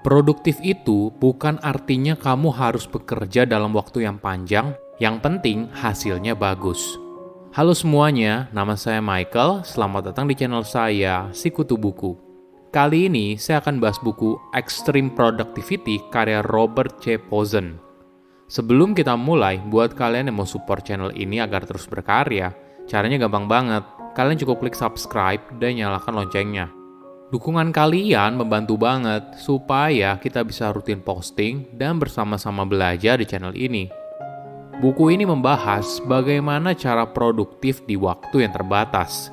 Produktif itu bukan artinya kamu harus bekerja dalam waktu yang panjang, yang penting hasilnya bagus. Halo semuanya, nama saya Michael, selamat datang di channel saya, Sikutu Buku. Kali ini saya akan bahas buku Extreme Productivity karya Robert C. Pozen. Sebelum kita mulai, buat kalian yang mau support channel ini agar terus berkarya, caranya gampang banget. Kalian cukup klik subscribe dan nyalakan loncengnya. Dukungan kalian membantu banget supaya kita bisa rutin posting dan bersama-sama belajar di channel ini. Buku ini membahas bagaimana cara produktif di waktu yang terbatas.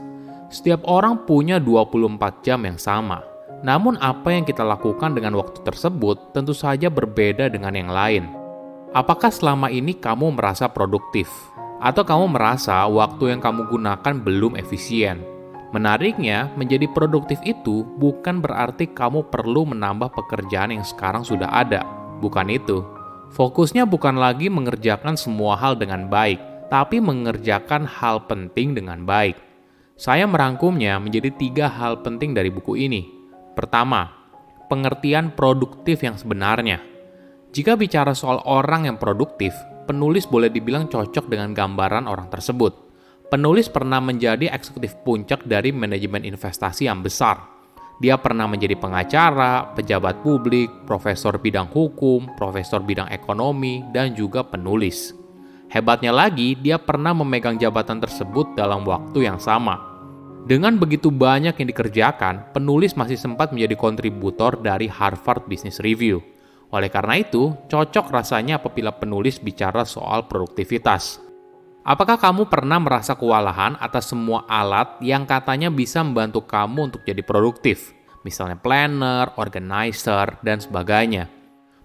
Setiap orang punya 24 jam yang sama. Namun apa yang kita lakukan dengan waktu tersebut tentu saja berbeda dengan yang lain. Apakah selama ini kamu merasa produktif? Atau kamu merasa waktu yang kamu gunakan belum efisien? Menariknya, menjadi produktif itu bukan berarti kamu perlu menambah pekerjaan yang sekarang sudah ada. Bukan itu. Fokusnya bukan lagi mengerjakan semua hal dengan baik, tapi mengerjakan hal penting dengan baik. Saya merangkumnya menjadi 3 hal penting dari buku ini. Pertama, pengertian produktif yang sebenarnya. Jika bicara soal orang yang produktif, penulis boleh dibilang cocok dengan gambaran orang tersebut. Penulis pernah menjadi eksekutif puncak dari manajemen investasi yang besar. Dia pernah menjadi pengacara, pejabat publik, profesor bidang hukum, profesor bidang ekonomi, dan juga penulis. Hebatnya lagi, dia pernah memegang jabatan tersebut dalam waktu yang sama. Dengan begitu banyak yang dikerjakan, penulis masih sempat menjadi kontributor dari Harvard Business Review. Oleh karena itu, cocok rasanya apabila penulis bicara soal produktivitas. Apakah kamu pernah merasa kewalahan atas semua alat yang katanya bisa membantu kamu untuk jadi produktif? Misalnya planner, organizer, dan sebagainya.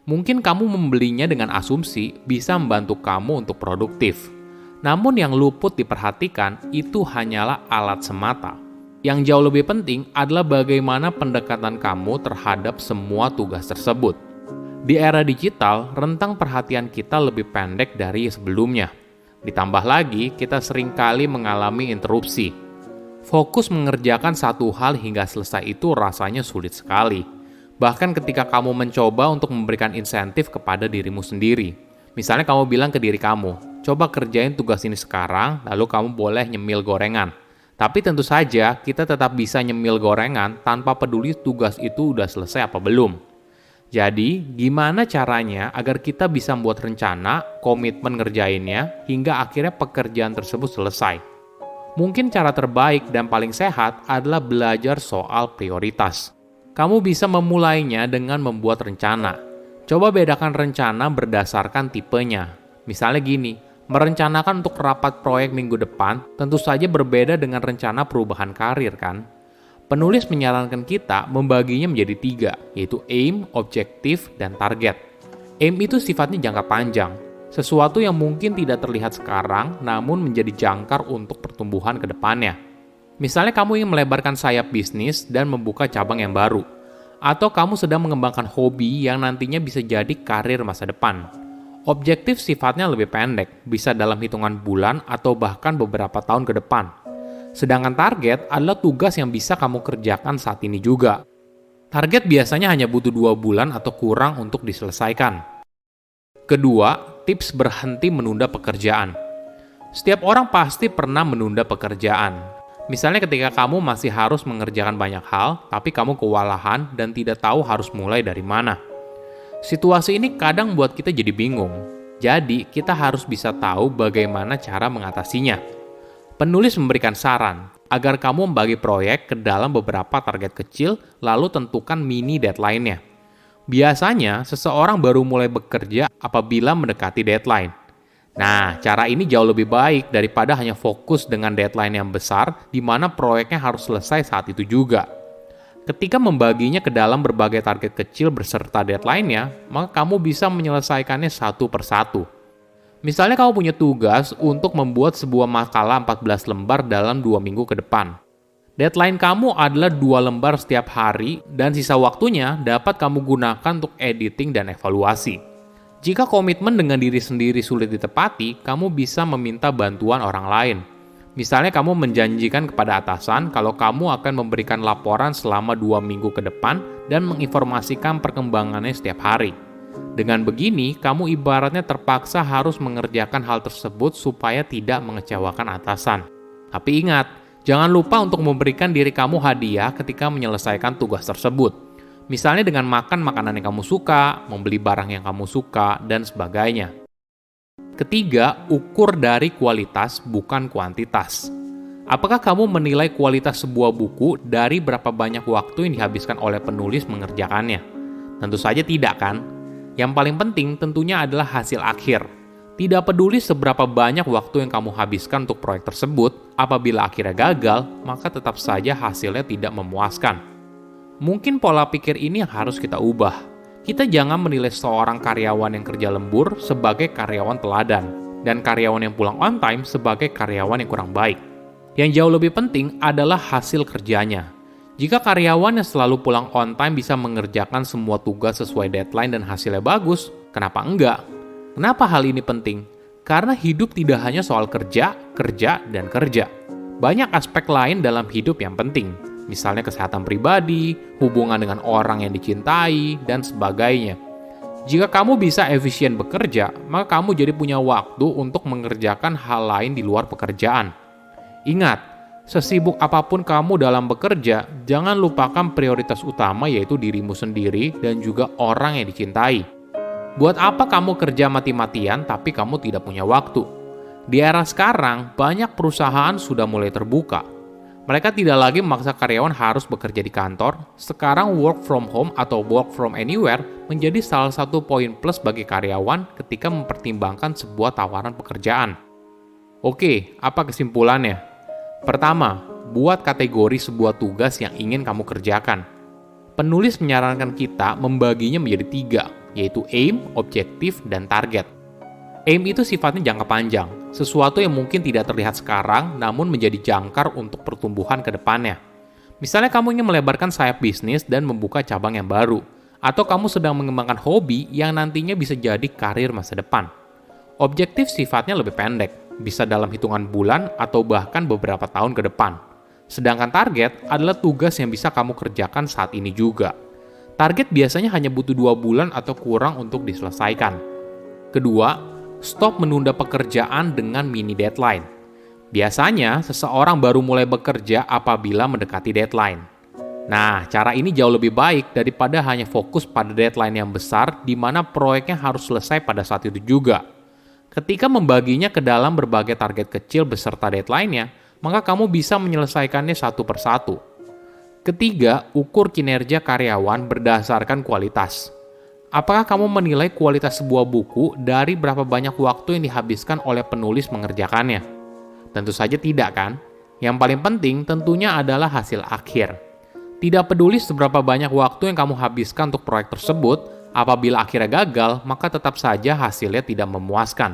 Mungkin kamu membelinya dengan asumsi bisa membantu kamu untuk produktif. Namun yang luput diperhatikan itu hanyalah alat semata. Yang jauh lebih penting adalah bagaimana pendekatan kamu terhadap semua tugas tersebut. Di era digital, rentang perhatian kita lebih pendek dari sebelumnya. Ditambah lagi, kita seringkali mengalami interupsi. Fokus mengerjakan satu hal hingga selesai itu rasanya sulit sekali. Bahkan ketika kamu mencoba untuk memberikan insentif kepada dirimu sendiri. Misalnya kamu bilang ke diri kamu, coba kerjain tugas ini sekarang, lalu kamu boleh nyemil gorengan. Tapi tentu saja, kita tetap bisa nyemil gorengan tanpa peduli tugas itu udah selesai apa belum. Jadi, gimana caranya agar kita bisa membuat rencana, komitmen ngerjainnya, hingga akhirnya pekerjaan tersebut selesai? Mungkin cara terbaik dan paling sehat adalah belajar soal prioritas. Kamu bisa memulainya dengan membuat rencana. Coba bedakan rencana berdasarkan tipenya. Misalnya gini, merencanakan untuk rapat proyek minggu depan tentu saja berbeda dengan rencana perubahan karir kan? Penulis menyarankan kita membaginya menjadi 3, yaitu aim, objektif, dan target. Aim itu sifatnya jangka panjang, sesuatu yang mungkin tidak terlihat sekarang, namun menjadi jangkar untuk pertumbuhan ke depannya. Misalnya kamu ingin melebarkan sayap bisnis dan membuka cabang yang baru, atau kamu sedang mengembangkan hobi yang nantinya bisa jadi karir masa depan. Objektif sifatnya lebih pendek, bisa dalam hitungan bulan atau bahkan beberapa tahun ke depan. Sedangkan target adalah tugas yang bisa kamu kerjakan saat ini juga. Target biasanya hanya butuh 2 bulan atau kurang untuk diselesaikan. Kedua, tips berhenti menunda pekerjaan. Setiap orang pasti pernah menunda pekerjaan. Misalnya ketika kamu masih harus mengerjakan banyak hal, tapi kamu kewalahan dan tidak tahu harus mulai dari mana. Situasi ini kadang buat kita jadi bingung. Jadi, kita harus bisa tahu bagaimana cara mengatasinya. Penulis memberikan saran agar kamu membagi proyek ke dalam beberapa target kecil lalu tentukan mini deadline-nya. Biasanya, seseorang baru mulai bekerja apabila mendekati deadline. Nah, cara ini jauh lebih baik daripada hanya fokus dengan deadline yang besar di mana proyeknya harus selesai saat itu juga. Ketika membaginya ke dalam berbagai target kecil beserta deadline-nya, maka kamu bisa menyelesaikannya satu persatu. Misalnya kamu punya tugas untuk membuat sebuah makalah 14 lembar dalam 2 minggu ke depan. Deadline kamu adalah 2 lembar setiap hari dan sisa waktunya dapat kamu gunakan untuk editing dan evaluasi. Jika komitmen dengan diri sendiri sulit ditepati, kamu bisa meminta bantuan orang lain. Misalnya kamu menjanjikan kepada atasan kalau kamu akan memberikan laporan selama 2 minggu ke depan dan menginformasikan perkembangannya setiap hari. Dengan begini, kamu ibaratnya terpaksa harus mengerjakan hal tersebut supaya tidak mengecewakan atasan. Tapi ingat, jangan lupa untuk memberikan diri kamu hadiah ketika menyelesaikan tugas tersebut. Misalnya dengan makan makanan yang kamu suka, membeli barang yang kamu suka, dan sebagainya. Ketiga, ukur dari kualitas bukan kuantitas. Apakah kamu menilai kualitas sebuah buku dari berapa banyak waktu yang dihabiskan oleh penulis mengerjakannya? Tentu saja tidak, kan? Yang paling penting tentunya adalah hasil akhir. Tidak peduli seberapa banyak waktu yang kamu habiskan untuk proyek tersebut, apabila akhirnya gagal, maka tetap saja hasilnya tidak memuaskan. Mungkin pola pikir ini yang harus kita ubah. Kita jangan menilai seorang karyawan yang kerja lembur sebagai karyawan teladan, dan karyawan yang pulang on time sebagai karyawan yang kurang baik. Yang jauh lebih penting adalah hasil kerjanya. Jika karyawan yang selalu pulang on time bisa mengerjakan semua tugas sesuai deadline dan hasilnya bagus, kenapa enggak? Kenapa hal ini penting? Karena hidup tidak hanya soal kerja, kerja, dan kerja. Banyak aspek lain dalam hidup yang penting, misalnya kesehatan pribadi, hubungan dengan orang yang dicintai, dan sebagainya. Jika kamu bisa efisien bekerja, maka kamu jadi punya waktu untuk mengerjakan hal lain di luar pekerjaan. Ingat, sesibuk apapun kamu dalam bekerja, jangan lupakan prioritas utama yaitu dirimu sendiri dan juga orang yang dicintai. Buat apa kamu kerja mati-matian tapi kamu tidak punya waktu? Di era sekarang, banyak perusahaan sudah mulai terbuka. Mereka tidak lagi memaksa karyawan harus bekerja di kantor. Sekarang work from home atau work from anywhere menjadi salah satu poin plus bagi karyawan ketika mempertimbangkan sebuah tawaran pekerjaan. Oke, apa kesimpulannya? Pertama, buat kategori sebuah tugas yang ingin kamu kerjakan. Penulis menyarankan kita membaginya menjadi 3, yaitu aim, objektif, dan target. Aim itu sifatnya jangka panjang, sesuatu yang mungkin tidak terlihat sekarang namun menjadi jangkar untuk pertumbuhan ke depannya. Misalnya kamu ingin melebarkan sayap bisnis dan membuka cabang yang baru, atau kamu sedang mengembangkan hobi yang nantinya bisa jadi karir masa depan. Objektif sifatnya lebih pendek, bisa dalam hitungan bulan atau bahkan beberapa tahun ke depan. Sedangkan target adalah tugas yang bisa kamu kerjakan saat ini juga. Target biasanya hanya butuh 2 bulan atau kurang untuk diselesaikan. Kedua, stop menunda pekerjaan dengan mini deadline. Biasanya, seseorang baru mulai bekerja apabila mendekati deadline. Nah, cara ini jauh lebih baik daripada hanya fokus pada deadline yang besar di mana proyeknya harus selesai pada saat itu juga. Ketika membaginya ke dalam berbagai target kecil beserta deadline-nya, maka kamu bisa menyelesaikannya satu persatu. Ketiga, ukur kinerja karyawan berdasarkan kualitas. Apakah kamu menilai kualitas sebuah buku dari berapa banyak waktu yang dihabiskan oleh penulis mengerjakannya? Tentu saja tidak, kan? Yang paling penting tentunya adalah hasil akhir. Tidak peduli seberapa banyak waktu yang kamu habiskan untuk proyek tersebut, apabila akhirnya gagal, maka tetap saja hasilnya tidak memuaskan.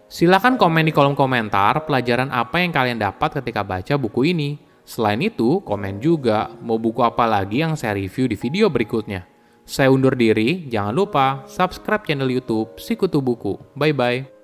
Silakan komen di kolom komentar pelajaran apa yang kalian dapat ketika baca buku ini. Selain itu, komen juga mau buku apa lagi yang saya review di video berikutnya. Saya undur diri, jangan lupa subscribe channel YouTube Sikutu Buku. Bye-bye.